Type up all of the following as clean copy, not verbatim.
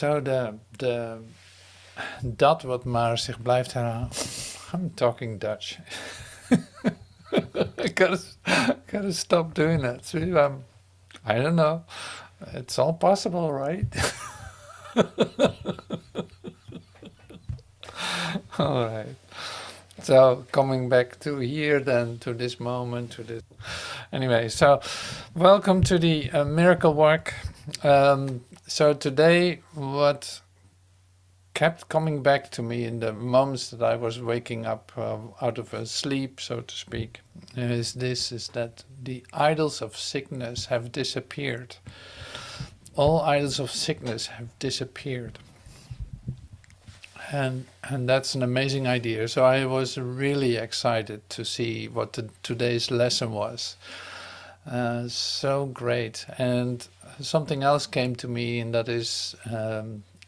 zo dat wat maar zich blijft herhalen. I'm talking Dutch. I gotta stop doing that. So, I don't know. It's all possible, right? All right. So coming back to here, then to this moment, to this. Anyway, so welcome to the miracle work. So today, what kept coming back to me in the moments that I was waking up out of a sleep, so to speak, is that the idols of sickness have disappeared. All idols of sickness have disappeared. And that's an amazing idea. So I was really excited to see what today's lesson was. So great. And something else came to me, and that is,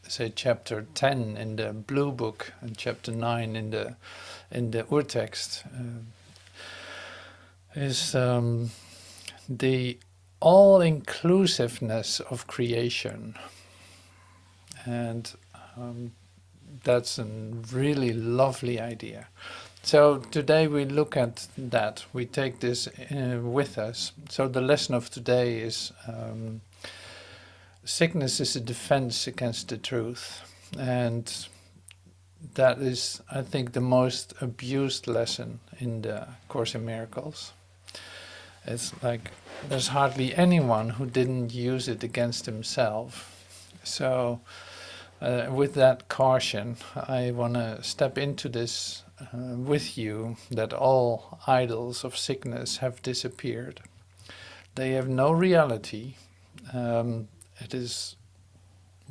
say, chapter 10 in the Blue Book and chapter 9 in the Urtext, is the all-inclusiveness of creation. And that's a really lovely idea. So today we look at that. We take this with us. So the lesson of today is sickness is a defense against the truth. And that is, I think, the most abused lesson in the Course in Miracles. It's like there's hardly anyone who didn't use it against himself. So with that caution, I want to step into this with you, that all idols of sickness have disappeared. They have no reality. It is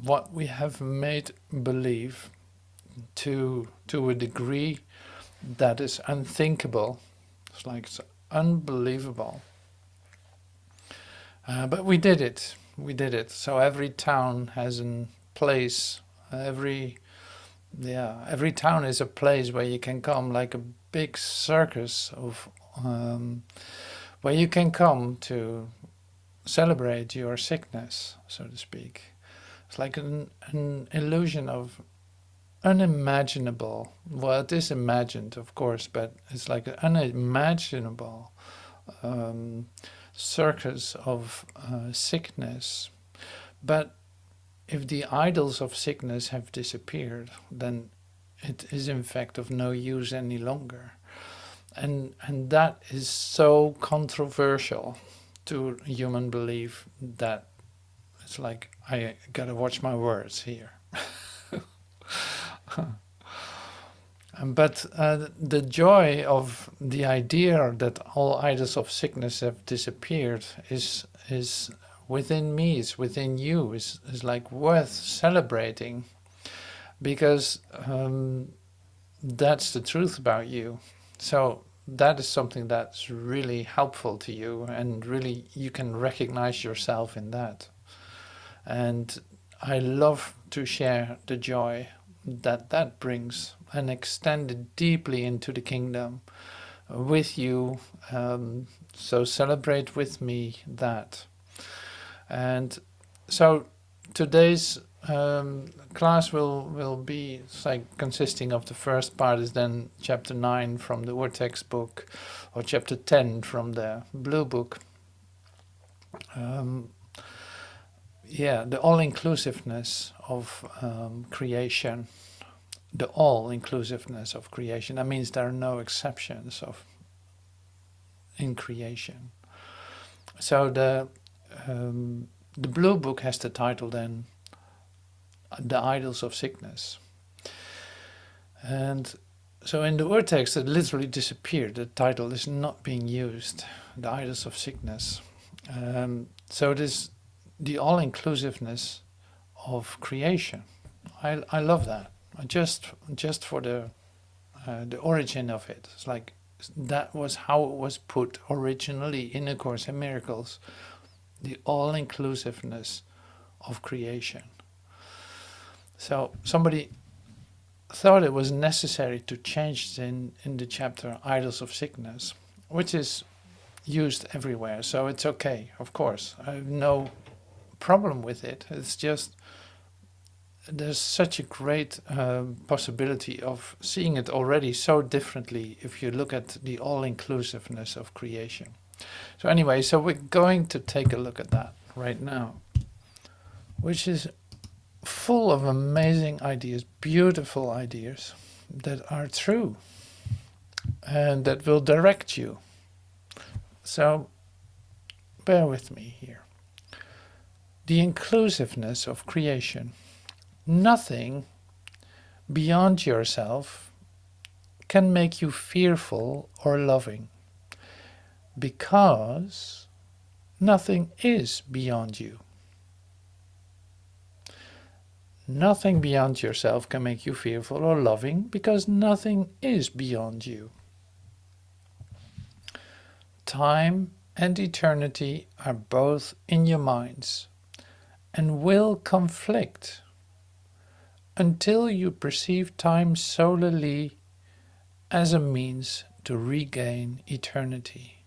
what we have made believe to a degree that is unthinkable. It's like it's unbelievable. But we did it. We did it. So every town has a place. Every town is a place where you can come, like a big circus of where you can come to celebrate your sickness, so to speak. It's like an illusion of unimaginable. Well, it is imagined, of course, but it's like an unimaginable circus of sickness. But if the idols of sickness have disappeared, then it is in fact of no use any longer. And that is so controversial to human belief that it's like, I gotta watch my words here. But the joy of the idea that all idols of sickness have disappeared is within me, is within you, is like worth celebrating, because that's the truth about you. So that is something that's really helpful to you, and really you can recognize yourself in that. And I love to share the joy that brings and extend it deeply into the kingdom with you. So celebrate with me that. And so today's class will be like consisting of the first part is then chapter 9 from the Urtext book, or chapter 10 from the Blue Book. The all-inclusiveness of creation. The all-inclusiveness of creation. That means there are no exceptions in creation. So the Blue Book has the title then, The Idols of Sickness. And so in the Urtext it literally disappeared. The title is not being used, The Idols of Sickness. So it is the all-inclusiveness of creation. I love that. Just for the origin of it. It's like that was how it was put originally in A Course in Miracles. The all-inclusiveness of creation. So somebody thought it was necessary to change in the chapter Idols of Sickness, which is used everywhere. So it's okay, of course. I have no problem with it. It's just there's such a great possibility of seeing it already so differently if you look at the all-inclusiveness of creation. So anyway, so we're going to take a look at that right now, which is full of amazing ideas, beautiful ideas that are true and that will direct you. So bear with me here. The inclusiveness of creation. Nothing beyond yourself can make you fearful or loving, because nothing is beyond you. Nothing beyond yourself can make you fearful or loving, because nothing is beyond you. Time and eternity are both in your minds and will conflict until you perceive time solely as a means to regain eternity.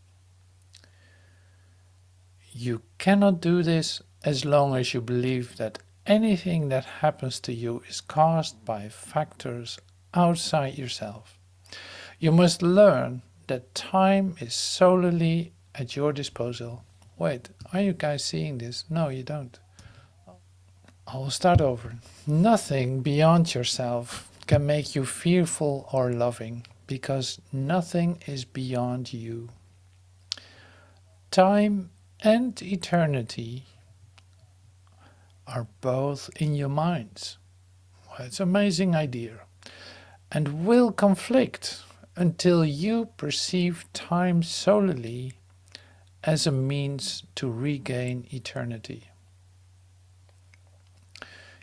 You cannot do this as long as you believe that anything that happens to you is caused by factors outside yourself. You must learn that time is solely at your disposal. Wait, are you guys seeing this? No, you don't. I'll start over. Nothing beyond yourself can make you fearful or loving, because nothing is beyond you. Time and eternity are both in your minds. Well, it's an amazing idea, and will conflict until you perceive time solely as a means to regain eternity.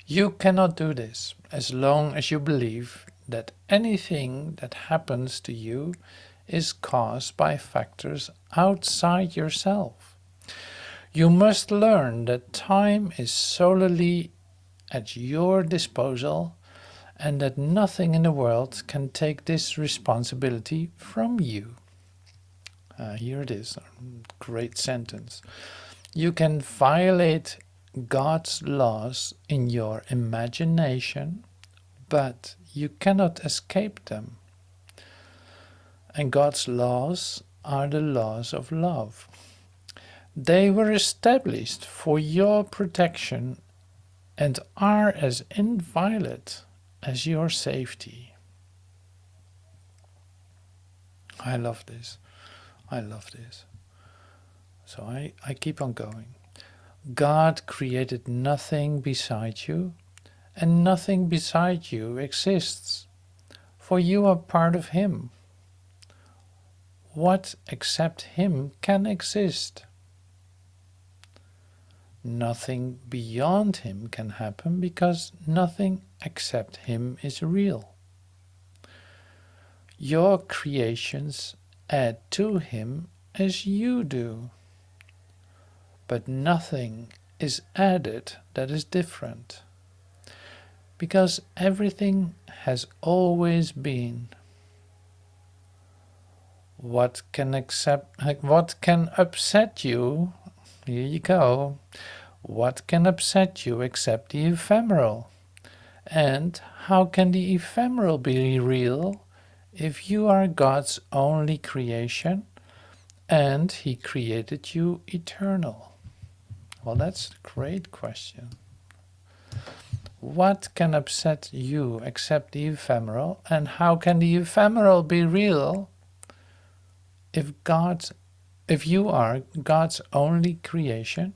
You cannot do this as long as you believe that anything that happens to you is caused by factors outside yourself. You must learn that time is solely at your disposal, and that nothing in the world can take this responsibility from you. Here it is, a great sentence. You can violate God's laws in your imagination, but you cannot escape them. And God's laws are the laws of love. They were established for your protection and are as inviolate as your safety. I love this. I love this. So I keep on going. God created nothing beside you, and nothing beside you exists, for you are part of Him. What except Him can exist? Nothing beyond Him can happen, because nothing except Him is real. Your creations add to Him as you do, but nothing is added that is different, because everything has always been. What can upset you? Here you go. What can upset you except the ephemeral? And how can the ephemeral be real if you are God's only creation and He created you eternal? Well, that's a great question. What can upset you except the ephemeral? And how can the ephemeral be real if you are God's only creation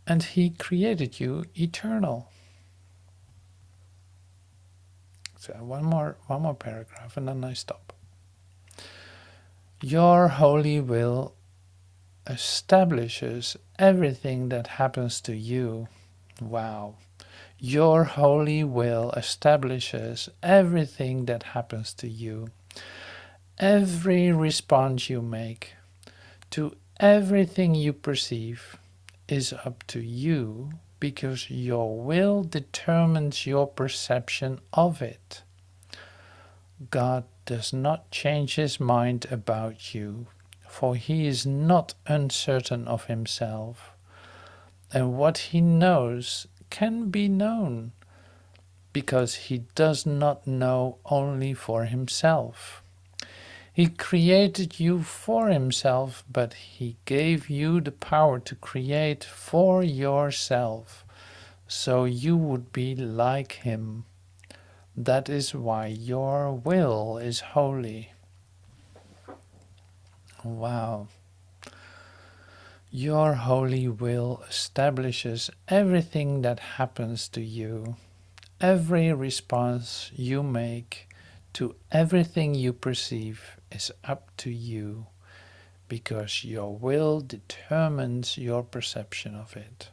and He created you eternal? So one more paragraph and then I stop. Your holy will establishes everything that happens to you. Wow. Your holy will establishes everything that happens to you. Every response you make to everything you perceive is up to you, because your will determines your perception of it. God does not change His mind about you, for He is not uncertain of Himself, and what He knows can be known because he does not know only for himself. He created you for himself, but he gave you the power to create for yourself, so you would be like him. That is why your will is holy. Wow. Your holy will establishes everything that happens to you. Every response you make to everything you perceive is up to you, because your will determines your perception of it.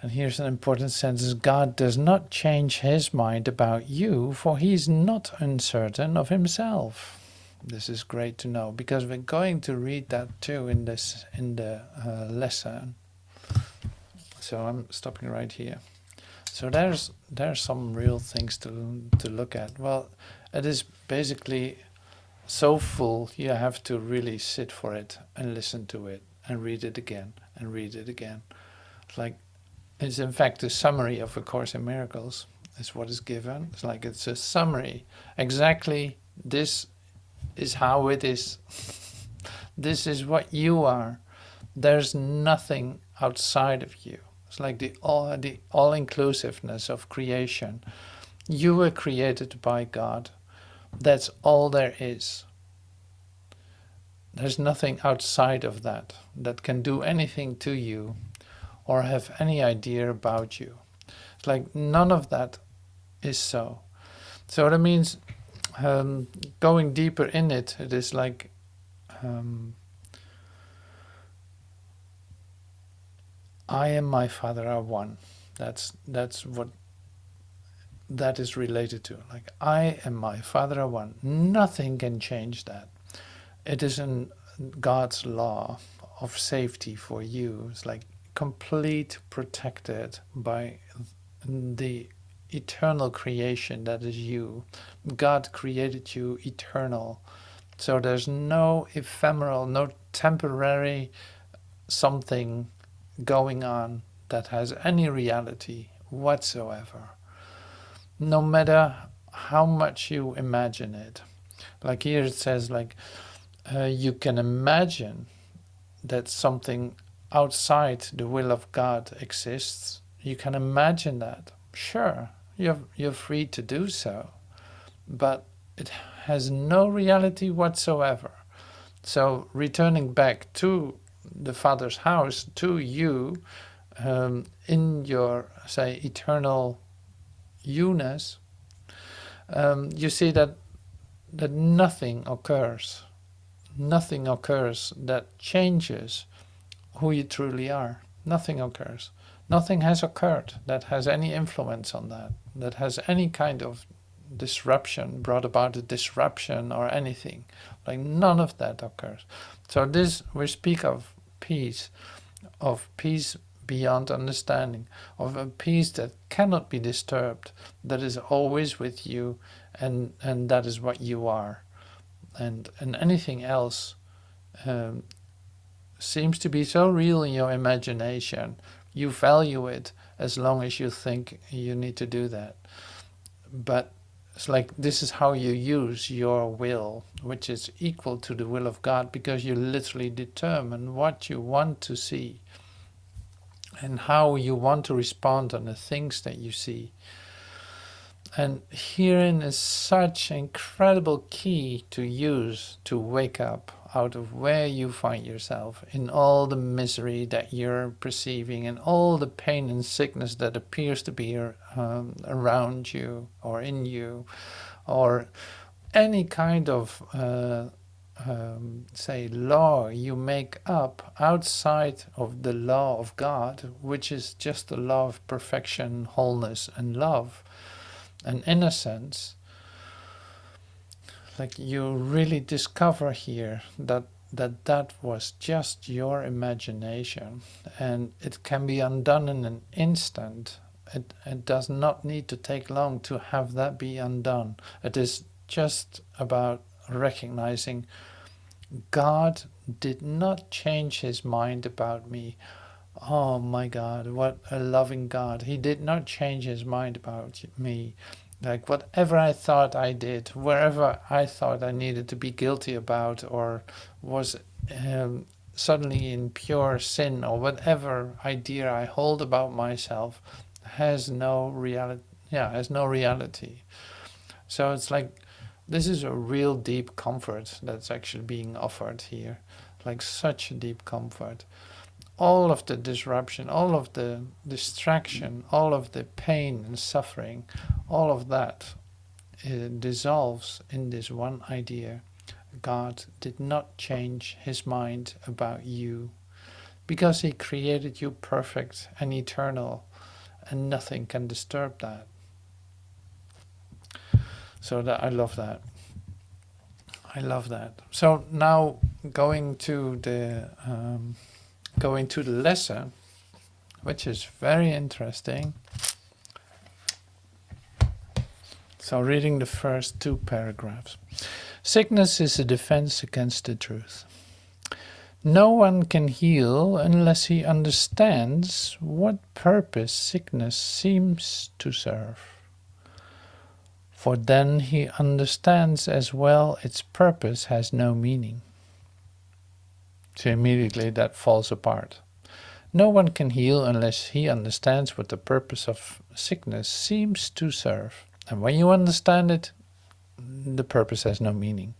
And here's an important sentence. God does not change his mind about you, for he is not uncertain of himself. This is great to know, because we're going to read that too in the lesson. So I'm stopping right here. So there's some real things to look at. Well, it is basically so full, you have to really sit for it and listen to it and read it again and read it again. It's in fact a summary of A Course in Miracles is what is given. It's a summary. Exactly, this is how it is. This is what you are. There's nothing outside of you. It's like the all-inclusiveness of creation. You were created by God. That's all there is. There's nothing outside of that can do anything to you or have any idea about you. It's like none of that is so. So that means going deeper in it, it is like I and my Father are one. That's what that is related to. Like I and my Father are one. Nothing can change that. It is in God's law of safety for you. It's like complete protected by the eternal creation that is you. God created you eternal. So there's no ephemeral, no temporary something going on that has any reality whatsoever. No matter how much you imagine it. Like here it says, you can imagine that something outside the will of God exists. You can imagine that. Sure, you're free to do so. But it has no reality whatsoever. So returning back to the Father's house, to you, in your, say, eternal you-ness, you see that nothing occurs. Nothing occurs that changes who you truly are. Nothing occurs. Nothing has occurred that has any influence on that has any kind of disruption, brought about a disruption or anything. Like none of that occurs. So this, we speak of peace beyond understanding, of a peace that cannot be disturbed, that is always with you, and that is what you are. And anything else seems to be so real in your imagination. You value it as long as you think you need to do that. But it's like this is how you use your will, which is equal to the will of God, because you literally determine what you want to see and how you want to respond on the things that you see. And herein is such an incredible key to use to wake up out of where you find yourself, in all the misery that you're perceiving and all the pain and sickness that appears to be around you or in you, or any kind of say law you make up outside of the law of God, which is just the law of perfection, wholeness and love and innocence. Like you really discover here that was just your imagination, and it can be undone in an instant. It does not need to take long to have that be undone. It is just about recognizing God did not change his mind about me. oh my God, what a loving God. He did not change his mind about me. Like whatever I thought I did, wherever I thought I needed to be guilty about, or was um, suddenly in pure sin, or whatever idea I hold about myself, has no reality. Yeah, has no reality. So it's like this is a real deep comfort that's actually being offered here, like such a deep comfort. All of the disruption, all of the distraction, all of the pain and suffering, all of that dissolves in this one idea. God did not change his mind about you because he created you perfect and eternal, and nothing can disturb that. So that I love that. I love that. So now going to the lesson, which is very interesting. So reading the first two paragraphs. Sickness is a defense against the truth. No one can heal unless he understands what purpose sickness seems to serve. For then he understands as well its purpose has no meaning. So immediately that falls apart. No one can heal unless he understands what the purpose of sickness seems to serve. And when you understand it, the purpose has no meaning.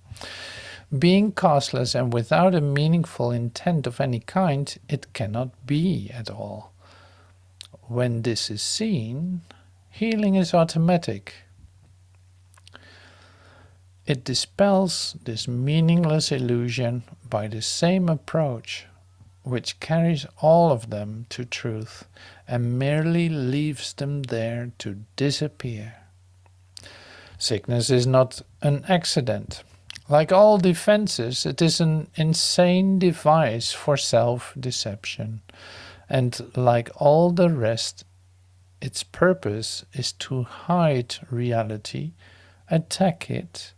Being causeless and without a meaningful intent of any kind, it cannot be at all. When this is seen, healing is automatic. It dispels this meaningless illusion by the same approach, which carries all of them to truth and merely leaves them there to disappear. Sickness is not an accident. Like all defenses, it is an insane device for self-deception, and like all the rest, its purpose is to hide reality, attack it,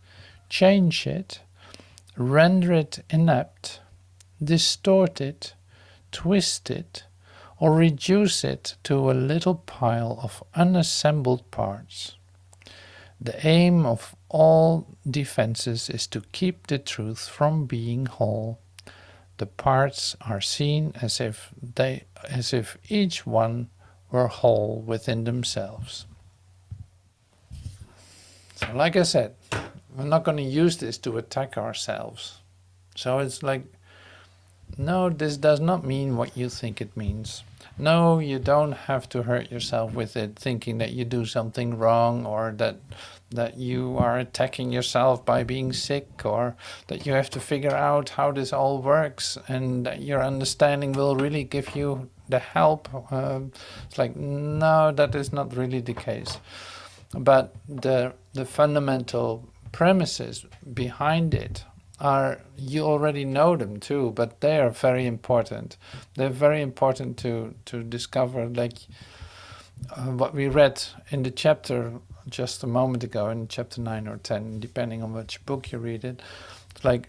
change it, render it inept, distort it, twist it, or reduce it to a little pile of unassembled parts. The aim of all defenses is to keep the truth from being whole. The parts are seen as if each one were whole within themselves. So like I said, we're not going to use this to attack ourselves. So it's like, no, this does not mean what you think it means. No, you don't have to hurt yourself with it, thinking that you do something wrong, or that you are attacking yourself by being sick, or that you have to figure out how this all works, and that your understanding will really give you the help. It's like, no, that is not really the case. But the fundamental premises behind it are, you already know them too, but they are very important. They're very important to discover, like what we read in the chapter just a moment ago, in chapter 9 or 10, depending on which book you read it. Like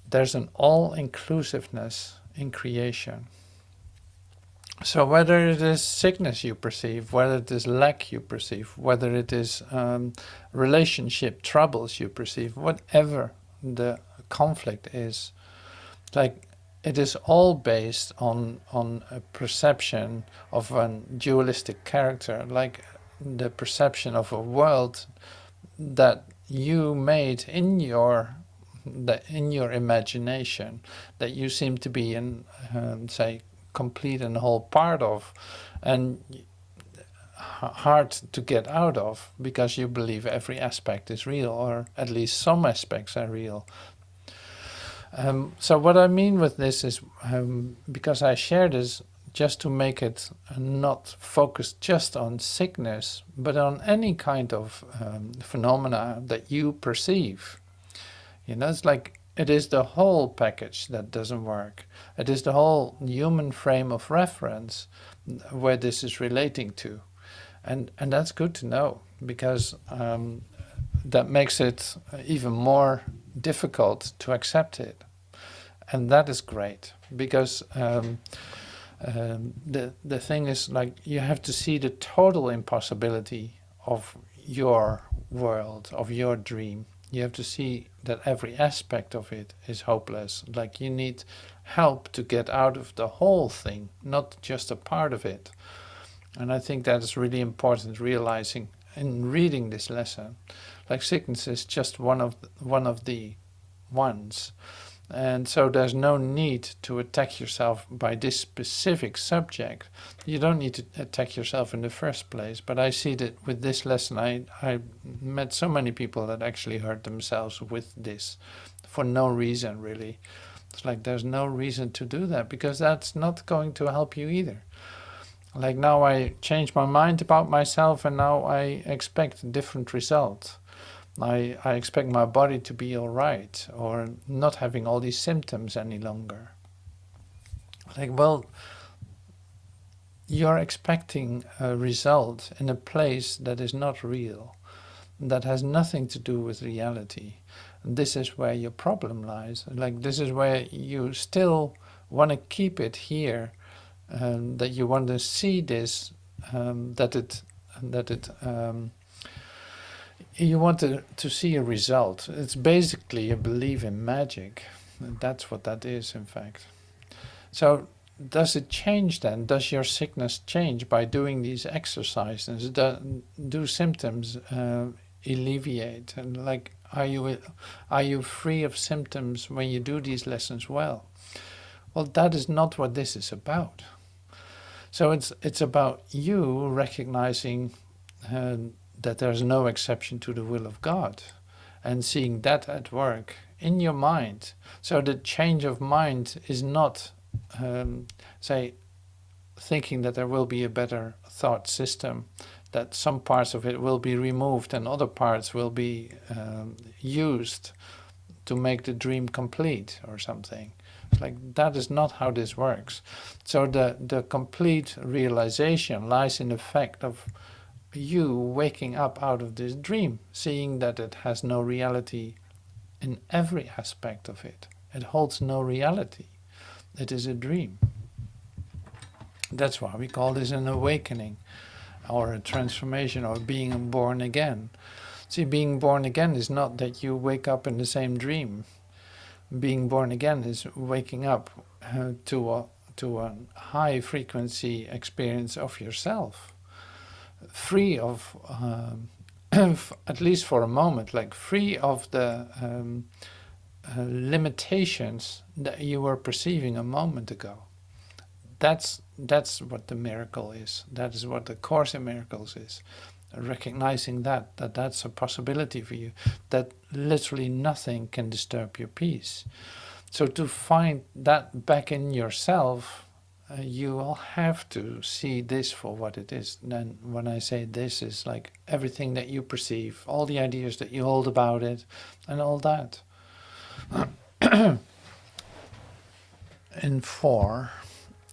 there's an all-inclusiveness in creation. So whether it is sickness you perceive, whether it is lack you perceive, whether it is relationship troubles you perceive, whatever the conflict is, like it is all based on a perception of a dualistic character, like the perception of a world that you made in your imagination, that you seem to be in, say, complete and whole part of, and hard to get out of, because you believe every aspect is real, or at least some aspects are real. So what I mean with this is, because I share this just to make it not focused just on sickness, but on any kind of phenomena that you perceive. You know, it's like, it is the whole package that doesn't work. It is the whole human frame of reference where this is relating to. And that's good to know, because that makes it even more difficult to accept it. And that is great, because The thing is, like, you have to see the total impossibility of your world, of your dream. You have to see that every aspect of it is hopeless. Like, you need help to get out of the whole thing, not just a part of it. And I think that is really important, realizing in reading this lesson. Like, sickness is just one of the ones. And so there's no need to attack yourself by this specific subject. You don't need to attack yourself in the first place. But I see that with this lesson, I met so many people that actually hurt themselves with this for no reason, really. It's like there's no reason to do that, because that's not going to help you either. Like, now I change my mind about myself, and now I expect a different result. I expect my body to be all right, or not having all these symptoms any longer. Like, well, you're expecting a result in a place that is not real, that has nothing to do with reality. And this is where your problem lies. Like, this is where you still want to keep it here, that you want to see this, you want to see a result. It's basically a belief in magic. That's what that is, in fact. So does it change then? Does your sickness change by doing these exercises? Do symptoms alleviate? And like, are you free of symptoms when you do these lessons well? Well, that is not what this is about. So it's about you recognizing that there's no exception to the will of God, and seeing that at work in your mind. So the change of mind is not, say, thinking that there will be a better thought system, that some parts of it will be removed and other parts will be used to make the dream complete or something. It's like, that is not how this works. So the complete realization lies in the fact of you waking up out of this dream, seeing that it has no reality in every aspect of it. It holds no reality. It is a dream. That's why we call this an awakening, or a transformation, or being born again. See, being born again is not that you wake up in the same dream. Being born again is waking up to a high frequency experience of yourself, free of, at least for a moment, like free of the limitations that you were perceiving a moment ago. That's what the miracle is. That is what the Course in Miracles is. Recognizing that's a possibility for you, that literally nothing can disturb your peace. So to find that back in yourself, you will have to see this for what it is. Then when I say this, is like everything that you perceive, all the ideas that you hold about it, and all that. In 4,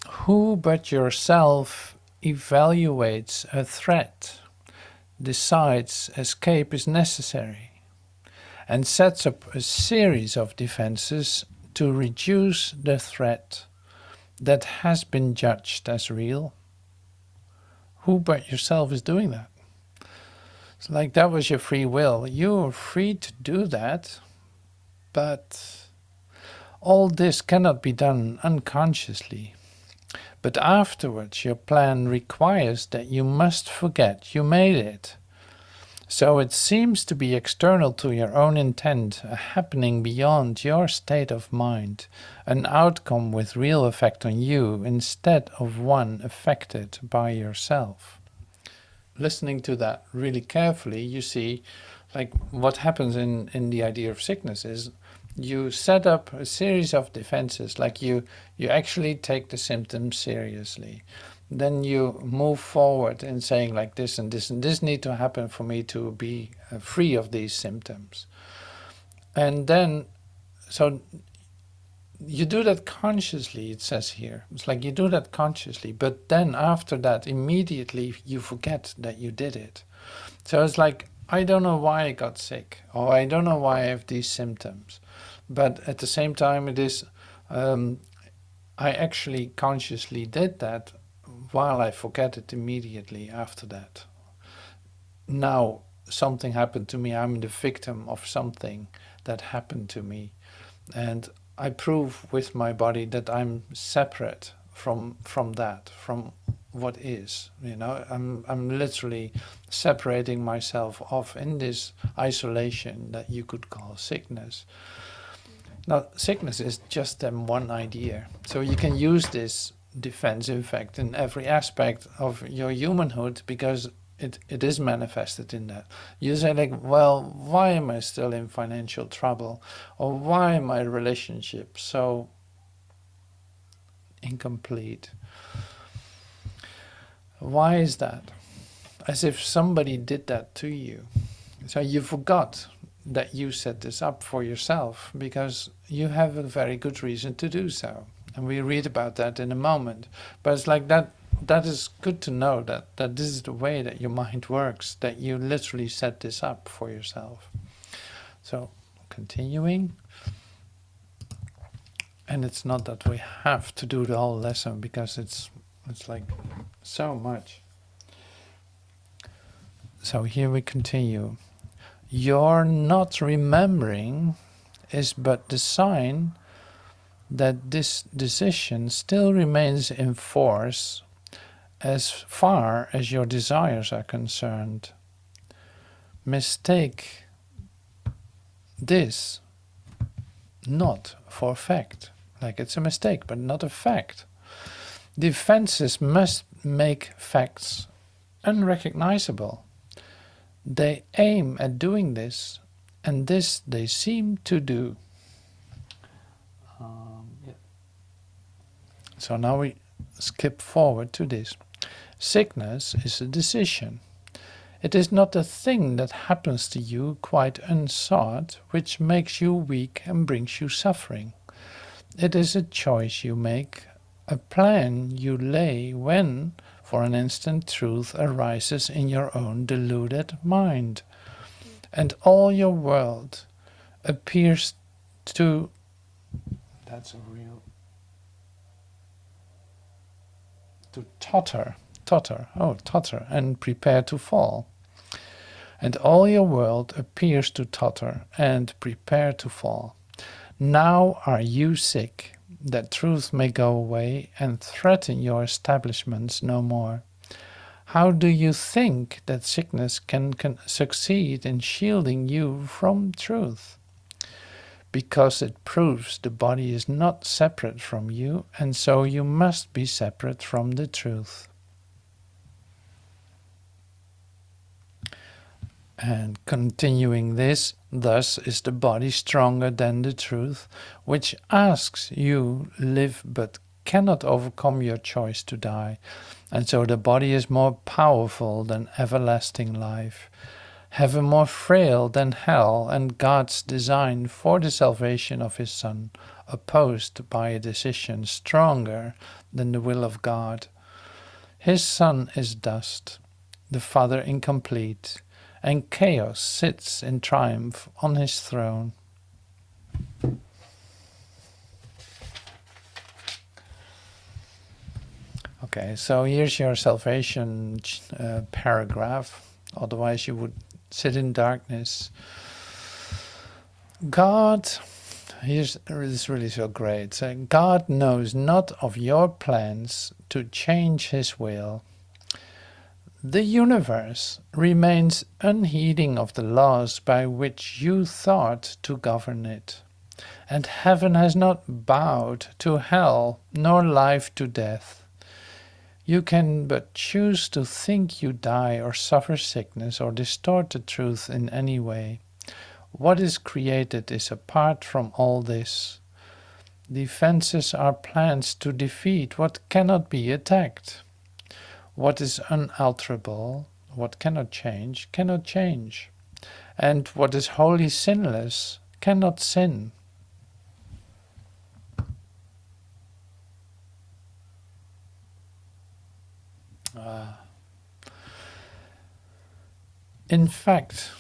who but yourself evaluates a threat, decides escape is necessary, and sets up a series of defenses to reduce the threat that has been judged as real? Who but yourself is doing that? It's like, that was your free will. You're free to do that, but all this cannot be done unconsciously. But afterwards, your plan requires that you must forget you made it. So it seems to be external to your own intent, a happening beyond your state of mind, an outcome with real effect on you instead of one affected by yourself. Listening to that really carefully, you see, like, what happens in the idea of sickness is you set up a series of defenses, like you actually take the symptoms seriously. Then you move forward in saying, like, this and this and this need to happen for me to be free of these symptoms. And then, so you do that consciously, it says here. It's like you do that consciously, but then after that, immediately you forget that you did it. So it's like, I don't know why I got sick, or I don't know why I have these symptoms. But at the same time, it is, I actually consciously did that while I forget it immediately after that. Now something happened to me, I'm the victim of something that happened to me, and I prove with my body that I'm separate from that, from what is. You know, I'm literally separating myself off in this isolation that you could call sickness. Now, sickness is just one idea. So you can use this defense, in fact, in every aspect of your humanhood, because it is manifested in that. You say like, well, why am I still in financial trouble? Or why am my relationship so incomplete? Why is that? As if somebody did that to you. So you forgot that you set this up for yourself, because you have a very good reason to do so. And we read about that in a moment. But it's like that is good to know that this is the way that your mind works, that you literally set this up for yourself. So continuing. And it's not that we have to do the whole lesson, because it's like so much. So here we continue. Your not remembering is but the sign that this decision still remains in force as far as your desires are concerned. Mistake this not for fact. Like it's a mistake, but not a fact. Defenses must make facts unrecognizable. They aim at doing this, and this they seem to do. Yeah. So now we skip forward to this. Sickness is a decision. It is not a thing that happens to you quite unsought, which makes you weak and brings you suffering. It is a choice you make, a plan you lay when, for an instant, truth arises in your own deluded mind, and all your world appears to... That's a real... To totter, and prepare to fall. And all your world appears to totter and prepare to fall. Now are you sick, that truth may go away and threaten your establishments no more. How do you think that sickness can succeed in shielding you from truth? Because it proves the body is not separate from you, and so you must be separate from the truth. And continuing this, thus is the body stronger than the truth, which asks you live but cannot overcome your choice to die. And so the body is more powerful than everlasting life, heaven more frail than hell, and God's design for the salvation of his Son, opposed by a decision stronger than the will of God. His Son is dust, the Father incomplete, and chaos sits in triumph on his throne. Okay, so here's your salvation paragraph. Otherwise you would sit in darkness. God, this is really so great. So God knows not of your plans to change his will. The universe remains unheeding of the laws by which you thought to govern it, and heaven has not bowed to hell, nor life to death. You can but choose to think you die or suffer sickness or distort the truth in any way. What is created is apart from all this. Defenses are plans to defeat what cannot be attacked. What is unalterable, what cannot change, and what is wholly sinless cannot sin. In fact,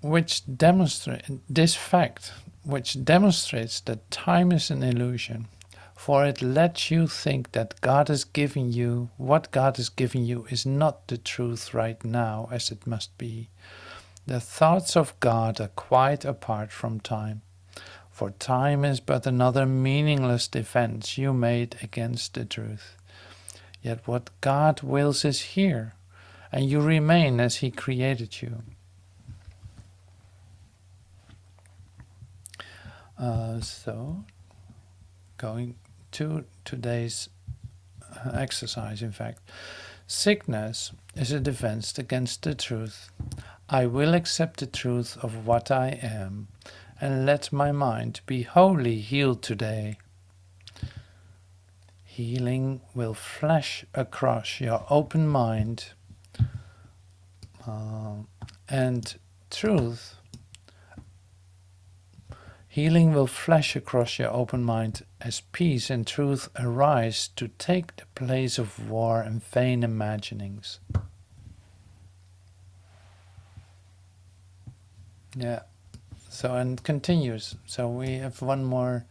this fact which demonstrates that time is an illusion, For it lets you think that God is giving you, what God is giving you is not the truth right now as it must be. The thoughts of God are quite apart from time, for time is but another meaningless defense you made against the truth. Yet what God wills is here, and you remain as He created you. So, going to today's exercise, in fact. Sickness is a defense against the truth. I will accept the truth of what I am, and let my mind be wholly healed today. Healing will flash across your open mind, and truth. Healing will flash across your open mind as peace and truth arise to take the place of war and vain imaginings. Yeah. So, and continues. So we have one more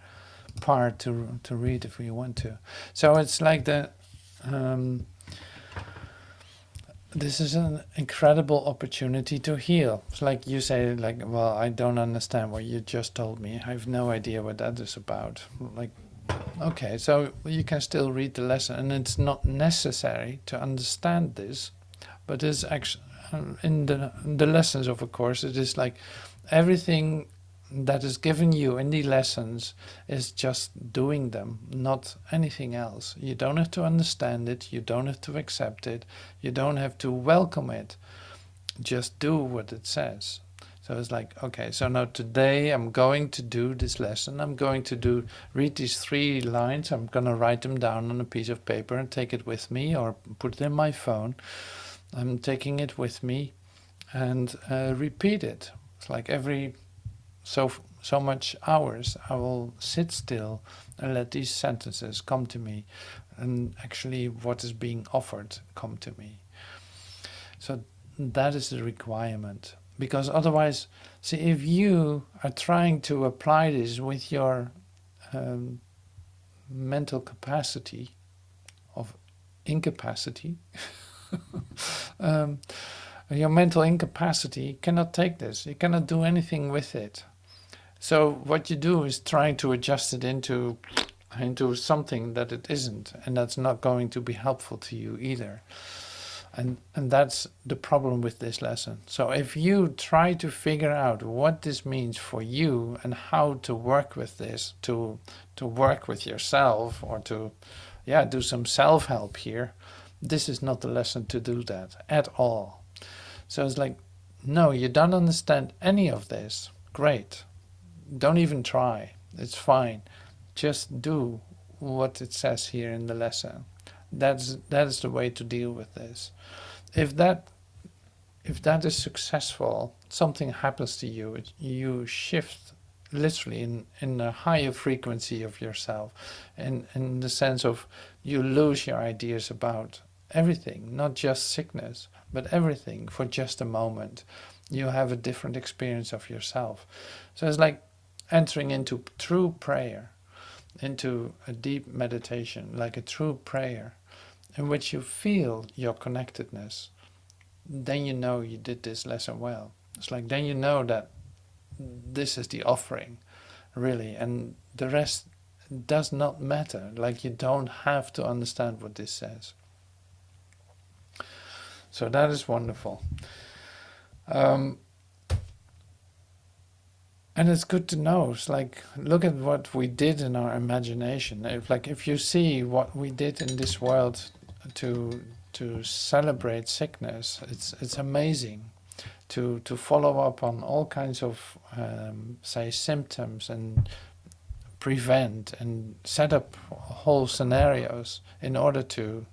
part to read if we want to. So it's like this is an incredible opportunity to heal. It's like you say, like, well, I don't understand what you just told me. I have no idea what that is about. Like, okay, so you can still read the lesson, and it's not necessary to understand this, but it's actually in the lessons of a course. It is like everything that is given you in the lessons is just doing them, not anything else. You don't have to understand it, you don't have to accept it, you don't have to welcome it. Just do what it says. So it's like, okay, so now today I'm going to do this lesson. I'm going to read these 3 lines. I'm going to write them down on a piece of paper and take it with me, or put it in my phone. I'm taking it with me and repeat it. It's like every so much hours I will sit still and let these sentences come to me, and actually what is being offered come to me. So that is the requirement, because otherwise, see, if you are trying to apply this with your mental capacity of incapacity, your mental incapacity cannot take this. You cannot do anything with it. So what you do is trying to adjust it into something that it isn't, and that's not going to be helpful to you either. And that's the problem with this lesson. So if you try to figure out what this means for you and how to work with this, to work with yourself, or to do some self-help here, this is not the lesson to do that at all. So it's like, no, you don't understand any of this. Great. Don't even try. It's fine. Just do what it says here in the lesson. That is the way to deal with this. If that is successful, something happens to you. You shift literally in a higher frequency of yourself, in the sense of you lose your ideas about everything, not just sickness, but everything for just a moment. You have a different experience of yourself. So it's like entering into true prayer, into a deep meditation, like a true prayer, in which you feel your connectedness. Then you know you did this lesson well. It's like, then you know that this is the offering, really, and the rest does not matter. Like, you don't have to understand what this says. So that is wonderful. And it's good to know. It's like, look at what we did in our imagination. If you see what we did in this world to celebrate sickness, it's amazing. To follow up on all kinds of say symptoms, and prevent and set up whole scenarios in order to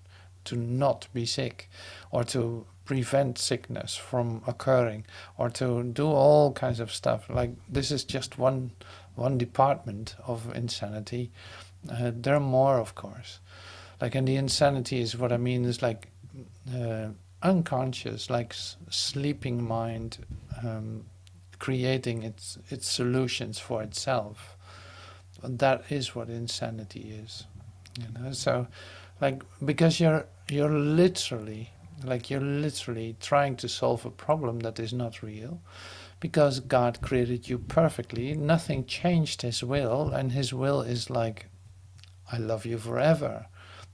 not be sick, or to prevent sickness from occurring, or to do all kinds of stuff. Like, this is just one department of insanity. There are more, of course. Like, and the insanity is, what I mean is like unconscious, like sleeping mind, creating its solutions for itself, that is what insanity is. So like, because you're literally trying to solve a problem that is not real, because God created you perfectly. Nothing changed his will, and his will is like, I love you forever.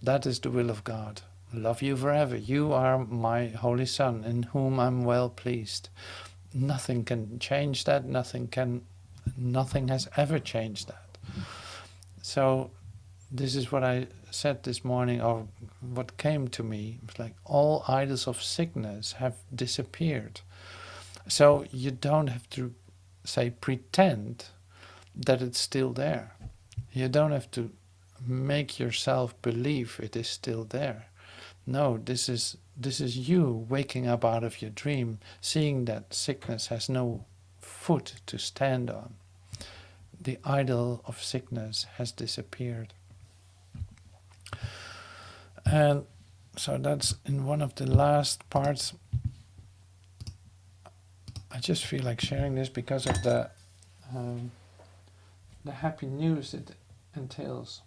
That is the will of God. Love you forever. You are my holy son, in whom I'm well pleased. Nothing can change that. Nothing has ever changed that. So this is what I said this morning, or what came to me. It's like, all idols of sickness have disappeared. So you don't have to, say, pretend that it's still there. You don't have to make yourself believe it is still there. No, this is you waking up out of your dream, seeing that sickness has no foot to stand on. The idol of sickness has disappeared. And so that's in one of the last parts. I just feel like sharing this because of the happy news it entails.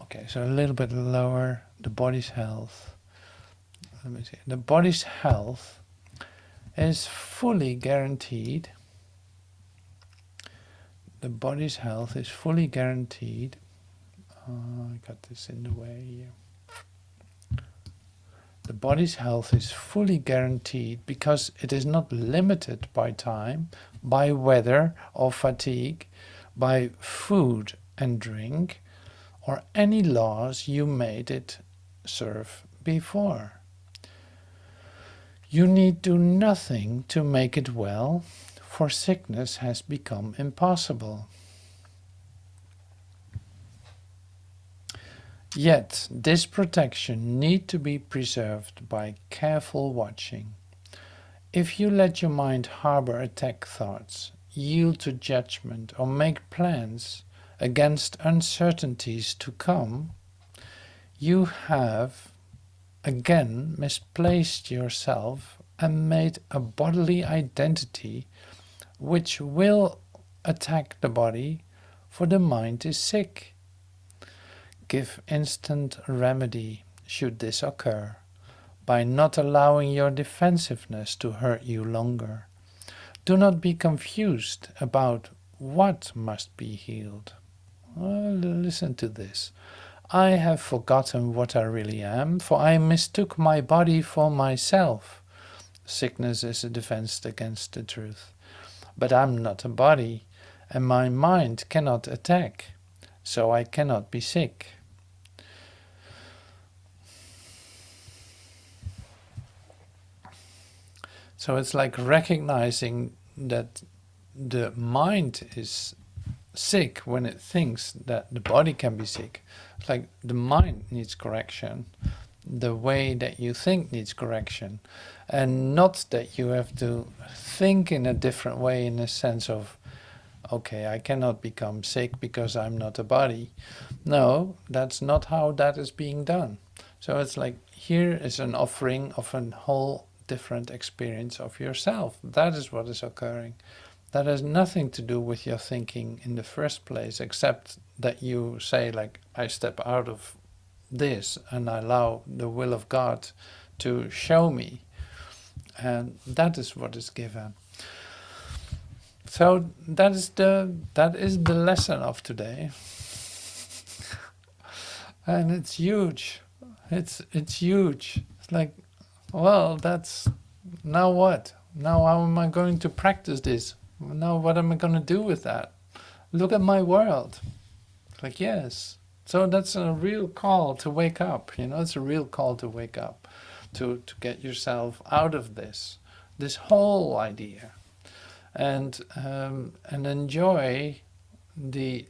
Okay, so a little bit lower, the body's health. Let me see. The body's health is fully guaranteed. The body's health is fully guaranteed. I got this in the way here. The body's health is fully guaranteed because it is not limited by time, by weather or fatigue, by food and drink, or any laws you made it serve before. You need do nothing to make it well, for sickness has become impossible. Yet this protection need to be preserved by careful watching. If you let your mind harbor attack thoughts, yield to judgment, or make plans against uncertainties to come, you have again misplaced yourself and made a bodily identity which will attack the body, for the mind is sick. Give instant remedy should this occur, by not allowing your defensiveness to hurt you longer. Do not be confused about what must be healed. Well, listen to this. I have forgotten what I really am, for I mistook my body for myself. Sickness is a defense against the truth. But I'm not a body, and my mind cannot attack, so I cannot be sick. So it's like recognizing that the mind is sick when it thinks that the body can be sick. It's like the mind needs correction. The way that you think needs correction. And not that you have to think in a different way, in the sense of, okay, I cannot become sick because I'm not a body. No, that's not how that is being done. So it's like, here is an offering of a whole different experience of yourself. That is what is occurring. That has nothing to do with your thinking in the first place, except that you say, like, I step out of this and I allow the will of God to show me. And that is what is given. So that is the lesson of today. And it's huge. It's huge. It's like, well, that's, now what? Now how am I going to practice this? Now what am I going to do with that? Look at my world. It's like, yes. So that's a real call to wake up. It's a real call to wake up, to get yourself out of this whole idea, and enjoy the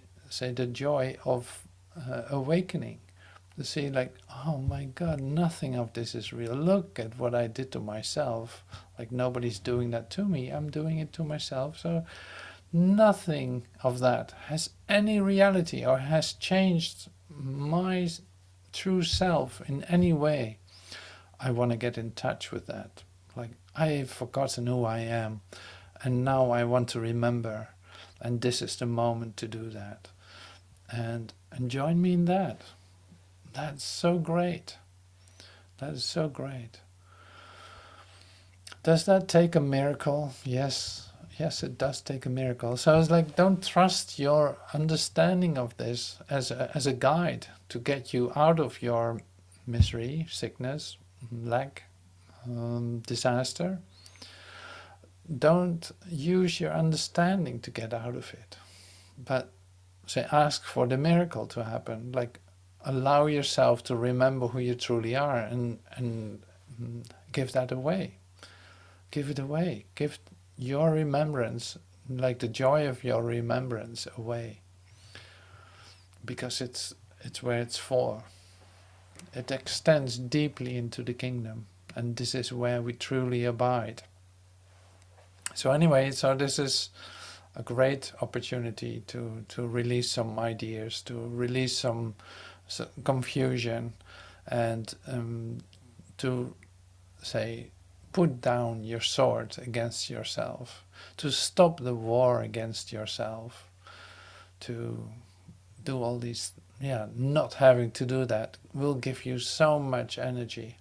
joy of awakening. To see, like, oh my God, nothing of this is real. Look at what I did to myself. Like, nobody's doing that to me. I'm doing it to myself. So nothing of that has any reality or has changed my true self in any way. I want to get in touch with that. Like, I've forgotten who I am, and now I want to remember. And this is the moment to do that. and join me in that. That's so great. That is so great. Does that take a miracle? Yes, it does take a miracle. So it's like, don't trust your understanding of this as a guide to get you out of your misery, sickness, lack, disaster. Don't use your understanding to get out of it, but say, ask for the miracle to happen. Like, allow yourself to remember who you truly are, and give that away. Give it away. Give your remembrance, like the joy of your remembrance, away. Because it's where it's for. It extends deeply into the kingdom, and this is where we truly abide. So anyway, so this is a great opportunity to release some ideas, to release some confusion, and to say, put down your sword against yourself, to stop the war against yourself, to do all these, not having to do that will give you so much energy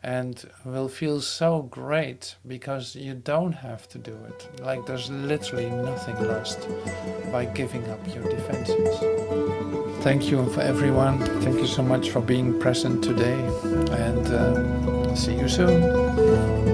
and will feel so great because you don't have to do it. Like, there's literally nothing lost by giving up your defenses. Thank you for everyone. Thank you so much for being present today, and see you soon.